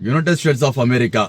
United states of America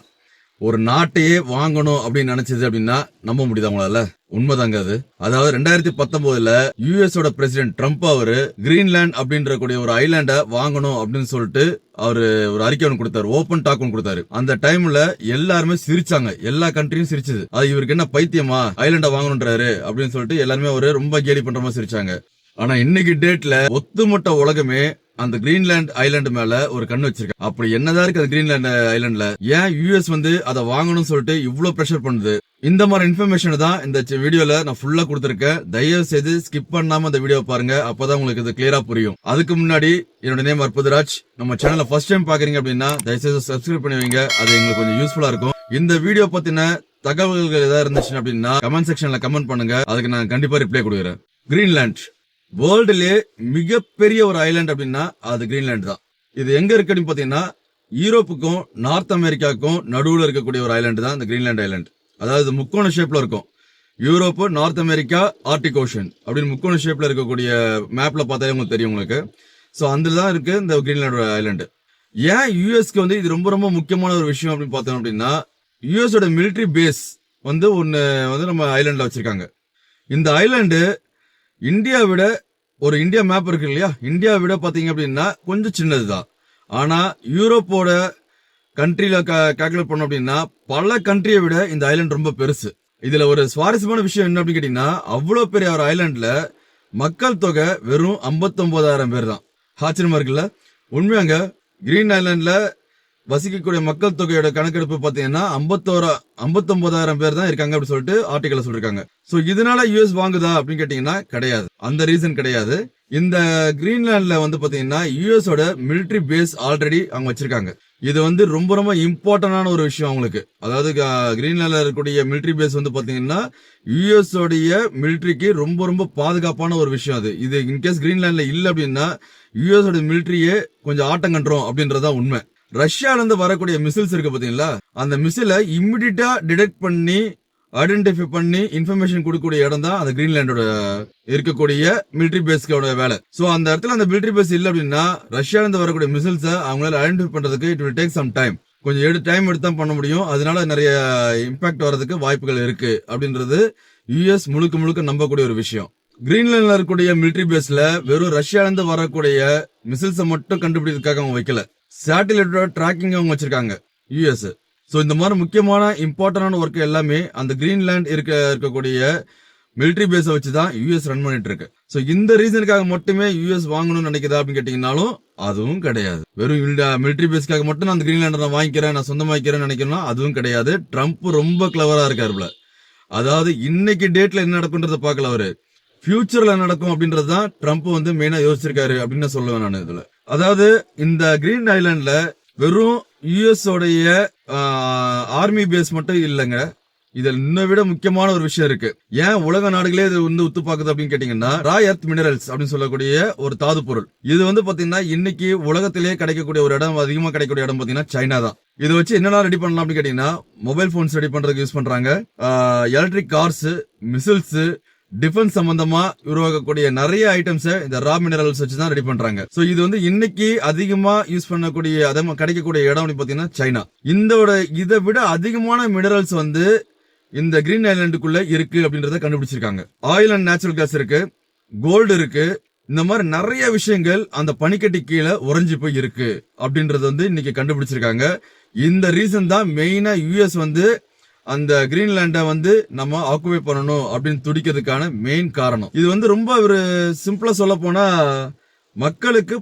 ஒரு நாட்டையே வாங்கணும் அப்படின்னு நினைச்சது அப்படின்னா நம்ப முடியுது அவங்களால. உண்மைதாங்க அது. அதாவது 2019 யுஎஸ் ஓட பிரசிடென்ட் ட்ரம்ப் அவரு கிரீன்லாந்து அப்படின்ற கூடிய ஒரு ஐலாண்ட வாங்கணும் அப்படின்னு சொல்லிட்டு அவரு ஒரு அறிக்கை ஒன்று கொடுத்தாரு, ஓபன் டாக் ஒன்று கொடுத்தாரு. அந்த டைம்ல எல்லாருமே சிரிச்சாங்க, எல்லா கண்ட்ரியும் சிரிச்சது. அது இவருக்கு என்ன பைத்தியமா ஐலாண்ட வாங்கணும்ன்றாரு அப்படின்னு சொல்லிட்டு எல்லாருமே ஒரு ரொம்ப கேலி பண்ற மாதிரி சிரிச்சாங்க. ஆனா இன்னைக்கு டேட்ல ஒத்துமொட்ட உலகமே அந்த கிரீன்லாந்து ஐலாண்டு மேல ஒரு கண்ணு வச்சிருக்க. அப்படி என்னதான் இருக்கு அந்த கிரீன்லாந்து ஐலாண்ட்ல? ஏன் யுஎஸ் அதை வாங்கணும்னு சொல்லிட்டு இவ்வளவு பிரஷர் பண்ணுது? இந்த மாதிரி இன்ஃபர்மேஷன் தான் இந்த வீடியோல நான் ஃபுல்லா கொடுத்திருக்கேன். தயவு செய்து ஸ்கிப் பண்ணாம இந்த வீடியோ பாருங்க, அப்பதான் உங்களுக்கு இது கிளியரா புரியும். அதுக்கு முன்னாடி என்னோட நேம் அற்புதராஜ். நம்ம சேனலை ஃபர்ஸ்ட் டைம் பாக்குறீங்க அப்படின்னா தயவுசெய்து சப்ஸ்கிரைப் பண்ணி வைங்க, அது எங்களுக்கு கொஞ்சம் யூஸ்ஃபுல்லா இருக்கும். இந்த வீடியோ பத்தின தகவல்கள் ஏதாவது இருந்துச்சு அப்படின்னா கமெண்ட் செக்ஷன்ல கமெண்ட் பண்ணுங்க, அதுக்கு நான் கண்டிப்பா ரிப்ளை கொடுக்குறேன். கிரீன்லாந்து வேர்ல்டுலயே மிகப்பெரிய ஒரு ஐலாண்ட் அப்படின்னா அது கிரீன்லாந்து தான். இது எங்க இருக்கு அப்படின்னு பாத்தீங்கன்னா யூரோப்புக்கும் நார்த் அமெரிக்காவுக்கும் நடுவுல இருக்கக்கூடிய ஒரு ஐலாண்ட் தான் இந்த கிரீன்லாந்து ஐலாண்ட். அதாவது முக்கோண ஷேப்ல இருக்கும். Europe, north America, Arctic ocean அப்படின்னு முக்கோண ஷேப்ல இருக்கக்கூடிய மேப்ல பார்த்தாலே உங்களுக்கு தெரியும் உங்களுக்கு. சோ அதுல தான் இருக்கு இந்த கிரீன்லாந்து ஐலாண்ட். ஏன் யுஎஸ்க்கு இது ரொம்ப ரொம்ப முக்கியமான ஒரு விஷயம் அப்படின்னு பார்த்தோம் அப்படின்னா யுஎஸ் ஓட மிலிட்டரி பேஸ் ஒன்னு நம்ம ஐலாண்ட்ல வச்சிருக்காங்க. இந்த ஐலாண்டு இந்தியா விட ஒரு இந்தியா மேப் இருக்கு இல்லையா, இந்தியா விட பாத்தீங்க அப்படின்னா கொஞ்சம் சின்னதுதான். ஆனா யூரோப்போட கண்ட்ரில கால்குலேட் பண்ணோம் அப்படின்னா பல கண்ட்ரியை விட இந்த ஐலாண்ட் ரொம்ப பெருசு. இதுல ஒரு சுவாரஸ்யமான விஷயம் என்ன அப்படின்னு கேட்டீங்கன்னா அவ்வளவு பெரிய ஒரு ஐலாண்ட்ல மக்கள் தொகை வெறும் 59,000 பேர் தான். ஆச்சரியமா இருக்குல்ல? உண்மையாங்க கிரீன் ஐலாண்ட்ல வசிக்கக்கூடிய மக்கள் தொகையோட கணக்கெடுப்பு பாத்தீங்கன்னா 59,000 பேர் தான் இருக்காங்க அப்படின்னு சொல்லிட்டு ஆர்டிக்கல்ல சொல்லிருக்காங்க. சோ இதனால யுஎஸ் வாங்குதா அப்படின்னு கேட்டீங்கன்னா கிடையாது, அந்த ரீசன் கிடையாது. இந்த கிரீன்லாண்ட்ல பாத்தீங்கன்னா யுஎஸ் ஓட மிலிட்டரி பேஸ் ஆல்ரெடி அவங்க வச்சிருக்காங்க. இது ரொம்ப ரொம்ப இம்பார்ட்டன்டான ஒரு விஷயம் அவங்களுக்கு. அதாவது கிரீன்லாண்ட்ல இருக்கக்கூடிய மிலிட்டரி பேஸ் பாத்தீங்கன்னா யுஎஸ் உடைய மிலிட்டரிக்கு ரொம்ப ரொம்ப பாதுகாப்பான ஒரு விஷயம். இது இன்கேஸ் கிரீன்லாண்ட்ல இல்ல அப்படின்னா யுஎஸ் ஓட மிலிட்டரியே கொஞ்சம் ஆட்டம் கண்டுரும் அப்படின்றதா உண்மை. ரஷ்யால இருந்து வரக்கூடிய மிசில்ஸ் இருக்கு பாத்தீங்களா, அந்த மிசிலை இம்மிடியா டிடெக்ட் பண்ணி ஐடென்டிஃபை பண்ணி இன்ஃபர்மேஷன் கொடுக்கக்கூடிய இடம் தான் அந்த கிரீன்லாண்டோட இருக்கக்கூடிய மிலிட்டரி பேஸ்கோட வேலை. சோ அந்த இடத்துல அந்த மிலிட்டரி பேஸ் இல்ல அப்படின்னா ரஷ்யால இருந்து வரக்கூடிய மிசில்ஸ் அவங்களால ஐடென்டிஃபை பண்றதுக்கு it will take some time, கொஞ்சம் டைம் எடுத்து தான் பண்ண முடியும். அதனால நிறைய இம்பாக்ட் வரதுக்கு வாய்ப்புகள் இருக்கு அப்படின்றது யுஎஸ் முழுக்க முழுக்க நம்பக்கூடிய ஒரு விஷயம். கிரீன்லாண்ட்ல இருக்கக்கூடிய மிலிட்டரி பேஸ்ல வெறும் ரஷ்யால இருந்து வரக்கூடிய மிசில்ஸை மட்டும் கண்டுபிடிக்கிறதுக்காக அவங்க வைக்கல, சேட்டலைட்டோட டிராக்கிங் அவங்க வச்சிருக்காங்க யுஎஸ். சோ இந்த மாதிரி முக்கியமான இம்பார்ட்டன்டான ஒர்க் எல்லாமே அந்த கிரீன்லாந்து இருக்கக்கூடிய மிலிட்டரி பேஸ வச்சுதான் யுஎஸ் ரன் பண்ணிட்டு இருக்கு. சோ இந்த ரீசனுக்காக மட்டுமே யுஎஸ் வாங்கணும்னு நினைக்கிறதா அப்படின்னு கேட்டீங்கன்னாலும் அதுவும் கிடையாது. வெறும் மிலிட்டரி பேஸ்க்காக மட்டும் நான் அந்த கிரீன்லாண்டை நான் வாங்கிக்கிறேன், நான் சொந்தமாக்கிறேன்னு நினைக்கிறேன், அதுவும் கிடையாது. ட்ரம்ப் ரொம்ப கிளவரா இருக்காருல. அதாவது இன்னைக்கு டேட்ல என்ன நடக்கும்ன்றத பாக்கல, அவரு ஃபியூச்சர்ல நடக்கும் அப்படின்றதுதான் ட்ரம்ப் மெயினா யோசிச்சிருக்காரு அப்படின்னு சொல்லுவேன் நான் இதுல. அதாவது இந்த கிரீன் ஐலாண்ட்ல வெறும் யுஎஸ் உடைய ஆர்மி பேஸ் மட்டும் இல்லங்க, இதுல இன்னும் விட முக்கியமான ஒரு விஷயம் இருக்கு. ஏன் உலக நாடுகளே இது உத்து பாக்குது அப்படின்னு கேட்டீங்கன்னா ரா எர்த் மினரல்ஸ் அப்படின்னு சொல்லக்கூடிய ஒரு தாது பொருள். இது பாத்தீங்கன்னா இன்னைக்கு உலகத்திலேயே கிடைக்கக்கூடிய ஒரு இடம், அதிகமா கிடைக்கக்கூடிய இடம் பாத்தீங்கன்னா சைனா தான். இதை வச்சு என்னெல்லாம் ரெடி பண்ணலாம் அப்படின்னு கேட்டீங்கன்னா மொபைல் போன்ஸ் ரெடி பண்றதுக்கு யூஸ் பண்றாங்க, எலக்ட்ரிக் கார்ஸ், மிசில்ஸ், டிஃபென்ஸ் சம்பந்தமா உருவாக்கக்கூடிய நிறைய ஐட்டம்ஸ் இந்த ரா மினரல்ஸ் வச்சுதான் ரெடி பண்றாங்க. சோ இது இன்னைக்கு அதிகமா யூஸ் பண்ணக்கூடிய கிடைக்கக்கூடிய இடம் பாத்தீங்கன்னா சைனா. இதை விட அதிகமான மினரல்ஸ் இந்த கிரீன் ஐலாண்டுக்குள்ள இருக்கு அப்படின்றத கண்டுபிடிச்சிருக்காங்க. ஆயில் அண்ட் நேச்சுரல் கேஸ் இருக்கு, கோல்டு இருக்கு, இந்த மாதிரி நிறைய விஷயங்கள் அந்த பனிக்கட்டி கீழே உறைஞ்சு போய் இருக்கு அப்படின்றது இன்னைக்கு கண்டுபிடிச்சிருக்காங்க. இந்த ரீசன் தான் மெயினா யுஎஸ் அந்த கிரீன்லாண்ட நம்ம ஆக்குபை பண்ணணும் அப்படின்னு துடிக்கிறதுக்கான மெயின் காரணம். இது ரொம்ப ஒரு சிம்பிளா சொல்ல போனா மக்களுக்கு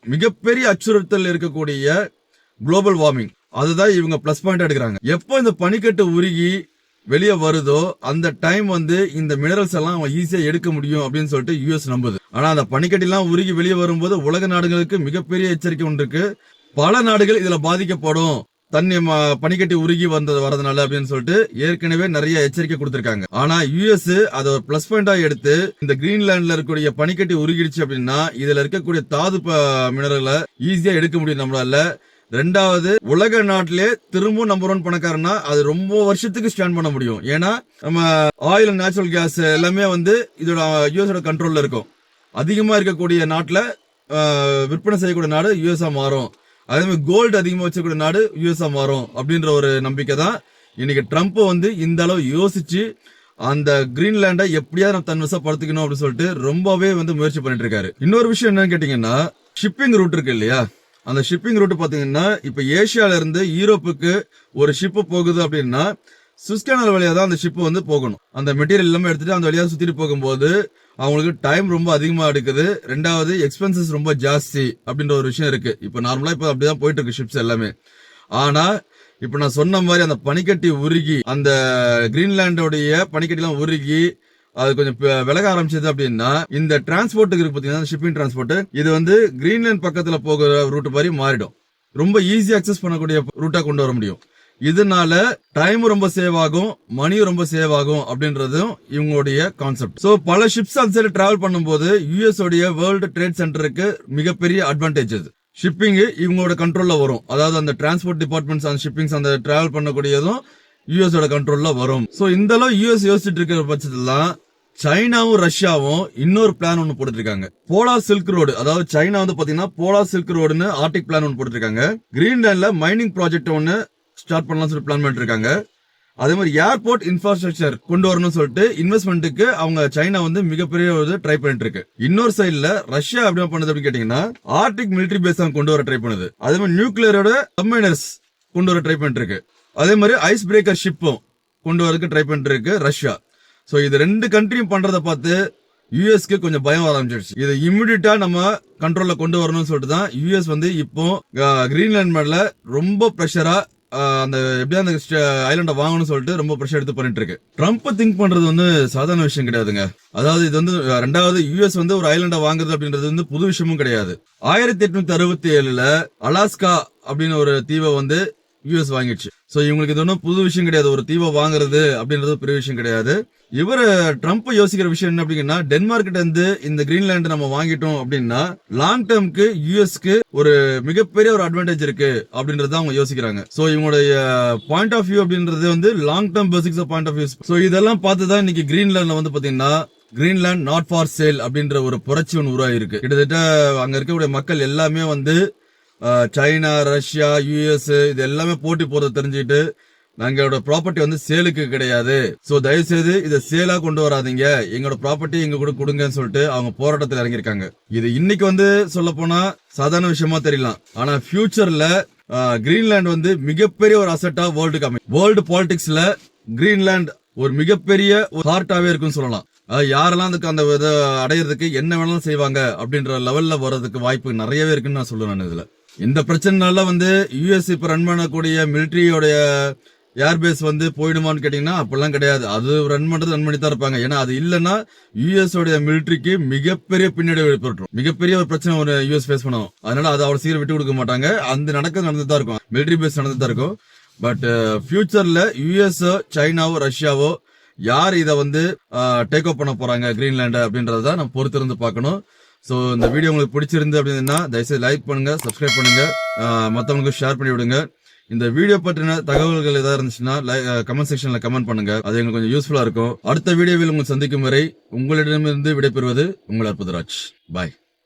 மிகப்பெரிய அச்சுறுத்தல் இருக்கக்கூடிய குளோபல் வார்மிங், அதுதான் இவங்க பிளஸ் பாயிண்ட் எடுக்கிறாங்க. எப்போ இந்த பனிக்கட்டு உருகி வெளியே வருதோ அந்த டைம் இந்த மினரல்ஸ் எல்லாம் அவன் ஈஸியா எடுக்க முடியும் அப்படின்னு சொல்லிட்டு யுஎஸ் நம்புது. ஆனா அந்த பனிக்கட்டி எல்லாம் உருகி வெளியே வரும்போது உலக நாடுகளுக்கு மிகப்பெரிய எச்சரிக்கை ஒன்று இருக்கு. பல நாடுகள் இதுல பாதிக்கப்படும், தண்ணி பனிக்கட்டி உருகி வரதுனால அப்படின்னு சொல்லிட்டு ஏற்கனவே நிறைய எச்சரிக்கை கொடுத்திருக்காங்க. ஆனா யுஎஸ் அதை ஒரு பிளஸ் பாயிண்டா எடுத்து இந்த கிரீன்லாண்ட்ல இருக்கக்கூடிய பனிக்கட்டி உருகிடுச்சு அப்படின்னா இதுல இருக்கக்கூடிய தாது மினரலை ஈஸியா எடுக்க முடியும் நம்மளால. ரெண்டாவது, உலக நாட்டிலே திரும்ப நம்பர் 1 பணக்காரனா அது ரொம்ப வருஷத்துக்கு ஸ்டாண்ட் பண்ண முடியும். ஏன்னா நம்ம ஆயில் அண்ட் நேச்சுரல் கேஸ் எல்லாமே இதோட யுஎஸ் கண்ட்ரோல்ல இருக்கும். அதிகமா இருக்கக்கூடிய நாட்டுல விற்பனை செய்யக்கூடிய நாடு யுஎஸ்ஆ மாறும். அதே மாதிரி கோல்டு அதிகமா வச்சிருக்கிற நாடு யூஎஸ்ஆ மாறும் அப்படின்ற ஒரு நம்பிக்கை தான் இன்னைக்கு ட்ரம்ப் வந்து இந்த அளவு யோசிச்சு அந்த கிரீன்லாண்டை எப்படியாவது நம்ம தன் வசப்படுத்திக்கணும் அப்படின்னு சொல்லிட்டு ரொம்பவே வந்து முயற்சி பண்ணிட்டு இருக்காரு. இன்னொரு விஷயம் என்னன்னு கேட்டீங்கன்னா, ஷிப்பிங் ரூட் இருக்கு இல்லையா, அந்த ஷிப்பிங் ரூட் பாத்தீங்கன்னா இப்ப ஏசியால இருந்து யூரோப்புக்கு ஒரு ஷிப் போகுது அப்படின்னா சுஸ்கேனல் வழியா தான் அந்த ஷிப் வந்து போகணும். அந்த மெட்டீரியல் எல்லாமே எடுத்துட்டு அந்த வழியா சுத்திட்டு போகும்போது அவங்களுக்கு டைம் ரொம்ப அதிகமா எடுக்குது. ரெண்டாவது எக்ஸ்பென்சஸ் ரொம்ப ஜாஸ்தி அப்படின்ற ஒரு விஷயம் இருக்கு. இப்ப நார்மலா இப்ப அப்படிதான் போயிட்டு இருக்கு ஷிப்ஸ் எல்லாமே. ஆனா இப்ப நான் சொன்ன மாதிரி அந்த பனிக்கட்டி உருகி அந்த கிரீன்லாண்டோடைய பனிக்கட்டி எல்லாம் உருகி அது கொஞ்சம் விலக ஆரம்பிச்சது அப்படின்னா இந்த டிரான்ஸ்போர்ட்டுக்கு இருக்கு பாத்தீங்கன்னா ஷிப்பிங் டிரான்ஸ்போர்ட் இது வந்து கிரீன்லாண்ட் பக்கத்துல போகிற ரூட் மாதிரி மாறிடும். ரொம்ப ஈஸி அக்சஸ் பண்ணக்கூடிய ரூட்டா கொண்டு வர முடியும். இதனால டைம் ரொம்ப சேவ் ஆகும், மணியும் ரொம்ப சேவ் ஆகும் அப்படின்றதும் இவங்களுடைய கான்செப்ட். சோ பல ஷிப்ஸ் அந்த சைடு டிராவல் பண்ணும்போது யூஎஸ் உடைய வேர்ல்டு ட்ரேட் சென்டருக்கு மிகப்பெரிய அட்வான்டேஜ் அது. ஷிப்பிங் இவங்களோட கண்ட்ரோல்ல வரும். அதாவது அந்த டிரான்ஸ்போர்ட் டிபார்ட்மெண்ட்ஸ் அந்த ஷிப்பிங்ஸ் அந்த டிராவல் பண்ணக்கூடியதும் யூஎஸ் ஓட கண்ட்ரோல்ல வரும். சோ இந்த அளவு யூஎஸ் யோசிச்சுட்டு இருக்கிற பட்சத்துல சைனாவும் ரஷ்யாவும் இன்னொரு பிளான் ஒன்னு போட்டுட்டு இருக்காங்க. போலார் சில்க் ரோடு, அதாவது சைனா வந்து பாத்தீங்கன்னா போலார் சில்க் ரோடுன்னு ஆர்டிக் பிளான் ஒன்னு போட்டுட்டு இருக்காங்க. கிரீன்லாண்ட்ல மைனிங் ப்ராஜெக்ட் ஒன்னு ஸ்டார்ட் பண்ணலாம் சொல்லி பிளான் பண்ணிட்டு இருக்காங்க. அதே மாதிரி ஏர்போர்ட் இன்ஃப்ராஸ்ட்ரக்சர் கொண்டு வரணும்னு சொல்லிட்டு இன்வெஸ்ட்மெண்ட்டுக்கு அவங்க சைனா வந்து மிகப்பெரிய ஒரு ட்ரை பண்ணிட்டு இருக்கு. இன்னொரு சைடுல ரஷ்யா எப்படி பண்ணுது அப்படின்னு கேட்டீங்கன்னா ஆர்டிக் மிலிட்டரி பேஸ் கொண்டு வர ட்ரை பண்ணுது. அதே மாதிரி நியூக்ளியரோட சப்மைனர்ஸ் கொண்டு வர ட்ரை பண்ணிட்டு இருக்கு. அதே மாதிரி ஐஸ் பிரேக்கர் ஷிப்பும் கொண்டு வரதுக்கு ட்ரை பண்ணிட்டு இருக்கு ரஷ்யா. சோ இது ரெண்டு கண்ட்ரியும் பண்றதை பார்த்து யூஎஸ்க்கு கொஞ்சம் பயம் ஆரம்பிச்சிருச்சு. இதை இமிடியட்டா நம்ம கண்ட்ரோல்ல கொண்டு வரணும்னு சொல்லிட்டு தான் யூஎஸ் வந்து இப்போ கிரீன்லாண்ட் மேல ரொம்ப பிரஷரா அந்த எப்படியா அந்த ஐலண்ட வாங்கணும்னு சொல்லிட்டு ரொம்ப பிரஷர் எடுத்து பண்ணிட்டு இருக்கு. ட்ரம்ப் திங்க் பண்றது வந்து சாதாரண விஷயம் கிடையாதுங்க. அதாவது இது வந்து ரெண்டாவது யூஎஸ் வந்து ஒரு ஐலண்ட வாங்குறது அப்படின்றது வந்து புது விஷயமும் கிடையாது. 1867 அலாஸ்கா அப்படின்னு ஒரு தீவை வந்து யூஎஸ் வாங்கிடுச்சு. சோ இவங்களுக்கு இது ஒன்றும் புது விஷயம் கிடையாது. ஒரு தீவை வாங்குறது அப்படின்றது பெரிய விஷயம் கிடையாது. இவரு ட்ரம்ப் யோசிக்கிற விஷயம் என்ன அப்படின்னா, டென்மார்க் இருந்து இந்த கிரீன்லாண்ட் நம்ம வாங்கிட்டோம் அப்படின்னா லாங் டேர்ம்க்கு யூஎஸ்க்கு ஒரு மிகப்பெரிய ஒரு அட்வான்டேஜ் இருக்கு அப்படின்றத அவங்க யோசிக்கிறாங்க. சோ இவங்களுடைய பாயிண்ட் ஆஃப் வியூ அப்படின்றது வந்து long term basics point of view. So இதெல்லாம் பார்த்துதான் இன்னைக்கு கிரீன்லாண்ட்ல வந்து பாத்தீங்கன்னா கிரீன்லாண்ட் நாட் ஃபார் சேல் அப்படின்ற ஒரு புரட்சி ஒன்று உருவாகி இருக்கு. கிட்டத்தட்ட அங்க இருக்கக்கூடிய மக்கள் எல்லாமே வந்து சைனா, ரஷ்யா, யூஎஸ் இது எல்லாமே போட்டி போறத தெரிஞ்சுக்கிட்டு எங்களோட ப்ராப்பர்ட்டி வந்து சேலுக்கு கிடையாது, சோ தயவு செய்து இதை சேலா கொண்டு வராதீங்க, எங்களோட ப்ராப்பர்ட்டி எங்க கூட கொடுங்கன்னு சொல்லிட்டு அவங்க போராட்டத்தில் இறங்கியிருக்காங்க. இது இன்னைக்கு வந்து சொல்ல போனா சாதாரண விஷயமா தெரியலாம். ஆனா ஃபியூச்சர்ல கிரீன்லாண்ட் வந்து மிகப்பெரிய ஒரு அசெட்டா வேர்ல்டு பாலிடிக்ஸ்ல கிரீன்லாண்ட் ஒரு மிகப்பெரிய ஒரு ஹார்ட்டாவே இருக்குன்னு சொல்லலாம். யாரெல்லாம் அதுக்கு அந்த இதை அடையிறதுக்கு என்ன வேணாலும் செய்வாங்க அப்படின்ற லெவல்ல வர்றதுக்கு வாய்ப்பு நிறையவே இருக்குன்னு நான் சொல்லுவேன். இதுல இந்த பிரச்சனைனால வந்து யூஎஸ் இப்ப ரன் பண்ணக்கூடிய மிலிட்டரியோட ஏர்பேஸ் வந்து போயிடுமான்னு கேட்டீங்கன்னா அப்படிலாம் கிடையாது. அது ரன் பண்ணி தான் இருப்பாங்க. ஏன்னா அது இல்லன்னா யூஎஸ் உடைய மிலிட்டரிக்கு மிகப்பெரிய பின்னடைவு ஏற்பட்டுரும். மிகப்பெரிய ஒரு பிரச்சனை ஒரு யூஎஸ் ஃபேஸ் பண்ணும். அதனால அதை அவ்வளவு சீக்கிரம் விட்டு கொடுக்க மாட்டாங்க. அந்த நடந்துதான் இருக்கும், மிலிட்டரி பேஸ் நடந்துதான் இருக்கும். பட் ஃபியூச்சர்ல யூஎஸ்ஓ, சைனாவோ, ரஷ்யாவோ யார் இதை வந்து டேக் ஓவர் பண்ண போறாங்க கிரீன்லாண்ட் அப்படின்றத நம்ம பொறுத்திருந்து பார்க்கணும். சோ இந்த வீடியோ உங்களுக்கு பிடிச்சிருந்து அப்படின்னா தயவுசெய்து லைக் பண்ணுங்க, சப்ஸ்கிரைப் பண்ணுங்க, மத்தவங்களுக்கு ஷேர் பண்ணி விடுங்க. இந்த வீடியோ பற்றின தகவல்கள் ஏதாவது இருந்துச்சுன்னா கமெண்ட் செக்ஷன்ல கமெண்ட் பண்ணுங்க. அது எங்களுக்கு கொஞ்சம் யூஸ்ஃபுல்லா இருக்கும். அடுத்த வீடியோவில் உங்களை சந்திக்கும் வரை உங்களிடமிருந்து விடைபெறுவது உங்கள் அற்புதராஜ். பாய்.